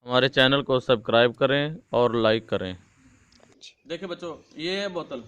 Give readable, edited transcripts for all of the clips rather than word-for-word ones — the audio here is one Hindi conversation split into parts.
हमारे चैनल को सब्सक्राइब करें और लाइक करें। देखिए बच्चों, ये है बोतल।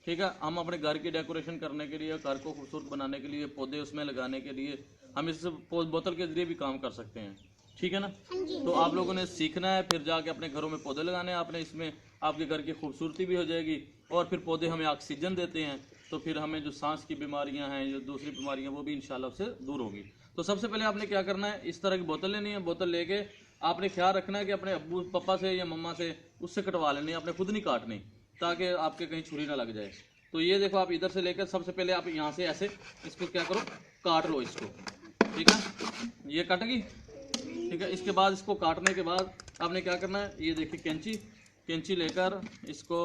ठीक है, हम अपने घर की डेकोरेशन करने के लिए, घर को खूबसूरत बनाने के लिए, पौधे उसमें लगाने के लिए हम इस बोतल के जरिए भी काम कर सकते हैं। ठीक है ना? तो आप लोगों ने सीखना है, फिर जाके अपने घरों में पौधे लगाने हैं। आपने इसमें आपके घर की खूबसूरती भी हो जाएगी और फिर पौधे हमें ऑक्सीजन देते हैं, तो फिर हमें जो सांस की बीमारियां हैं, जो दूसरी बीमारियां, वो भी इंशाल्लाह उससे दूर होगी। तो सबसे पहले आपने क्या करना है, इस तरह की बोतल लेनी है। बोतल लेके आपने ख्याल रखना है कि अपने अब्बू पापा से या मम्मा से उससे कटवा लेनी है, आपने खुद नहीं काटनी, ताकि आपके कहीं छुरी ना लग जाए। तो ये देखो, आप इधर से लेकर सबसे पहले आप यहाँ से ऐसे इसको क्या करो, काट लो इसको। ठीक है, ये कट गई। ठीक है, इसके बाद इसको काटने के बाद आपने क्या करना है, ये देखिए कैंची, कैंची लेकर इसको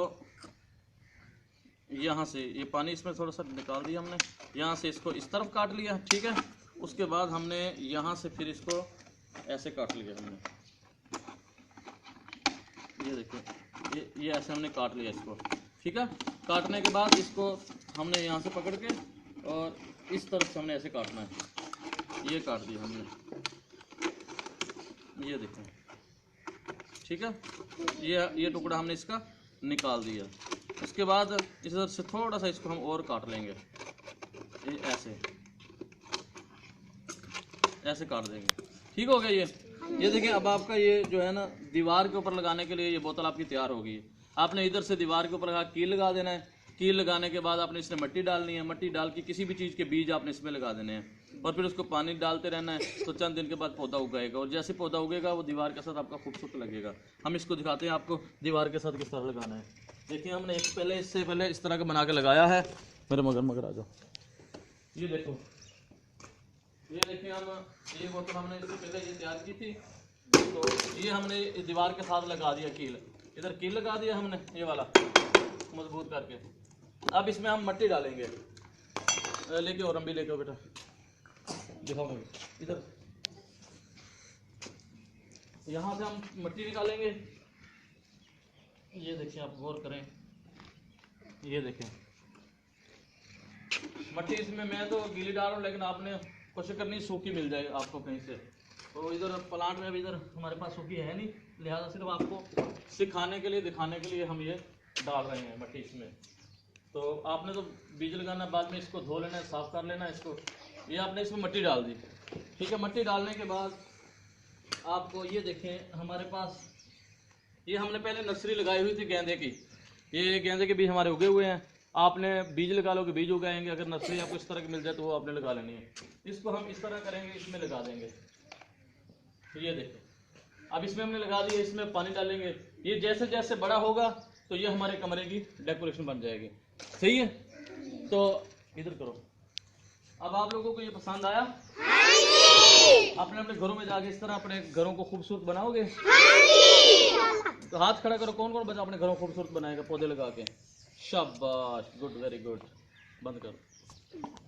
यहाँ से, ये पानी इसमें थोड़ा सा निकाल दिया हमने, यहाँ से इसको इस तरफ काट लिया। ठीक है, उसके बाद हमने यहाँ से फिर इसको ऐसे काट लिया हमने। ये देखिए, ये ऐसे हमने काट लिया इसको। ठीक है, काटने के बाद इसको हमने यहाँ से पकड़ के और इस तरफ से हमने ऐसे काटना है। ये काट दिया हमने, ये देखें। ठीक है, ये टुकड़ा हमने इसका निकाल दिया। उसके बाद इस तरफ से थोड़ा सा इसको हम और काट लेंगे, ये ऐसे ऐसे काट देंगे। ठीक हो गया ये देखिए, अब आपका ये जो है ना, दीवार के ऊपर लगाने के लिए ये बोतल आपकी तैयार हो गई है। आपने इधर से दीवार के ऊपर लगा कील लगा देना है। कील लगाने के बाद आपने इसमें मट्टी डालनी है। मट्टी डाल के किसी भी चीज़ के बीज आपने इसमें लगा देने हैं और फिर उसको पानी डालते रहना है। तो चंद दिन के बाद पौधा उगाएगा और जैसे पौधा उगेगा वो दीवार के साथ आपका खूबसूरत लगेगा। हम इसको दिखाते हैं आपको दीवार के साथ किस तरह लगाना है। देखिए, हमने इससे पहले इस तरह का बना के लगाया है। मेरे मगर आ जाओ, ये देखो, ये देखिए, हम ये बोतल हमने इससे पहले ये तैयार की थी। तो ये हमने दीवार के साथ लगा दिया कील, इधर कील लगा दिया हमने ये वाला मजबूत करके। अब इसमें हम मट्टी डालेंगे। लेके और हम भी लेके बेटा, दिखाओ इधर। यहाँ से हम मट्टी निकालेंगे। ये देखिए, आप गौर करें, ये देखें मट्टी। इसमें मैं तो गीली डाल रहा हूँ, लेकिन आपने कोशिश करनी सूखी मिल जाए आपको कहीं से। तो इधर प्लांट में अभी इधर हमारे पास सूखी है नहीं, लिहाजा सिर्फ आपको सिखाने के लिए, दिखाने के लिए हम ये डाल रहे हैं मट्टी इसमें। तो आपने तो बीज लगाना, बाद में इसको धो लेना है, साफ़ कर लेना है इसको। ये आपने इसमें मट्टी डाल दी। ठीक है, मट्टी डालने के बाद आपको ये देखें, हमारे पास ये हमने पहले नर्सरी लगाई हुई थी गेंदे की। ये गेंदे के बीज हमारे उगे हुए हैं। आपने बीज लगा लो कि बीज उगाएंगे। अगर नर्सरी आपको इस तरह की मिल जाए तो वो आपने लगा लेनी है। इसको हम इस तरह करेंगे, इसमें लगा देंगे। ये देखो, अब इसमें हमने लगा दिया, इसमें पानी डालेंगे। ये जैसे जैसे बड़ा होगा तो ये हमारे कमरे की डेकोरेशन बन जाएगी। सही है, तो इधर करो। अब आप लोगों को ये पसंद आया? अपने अपने घरों में जाके इस तरह अपने घरों को खूबसूरत बनाओगे? तो हाथ खड़ा करो, कौन कौन बच्चा अपने घरों को खूबसूरत बनाएगा पौधे लगा के? शाबाश, गुड, वेरी गुड। बंद करो।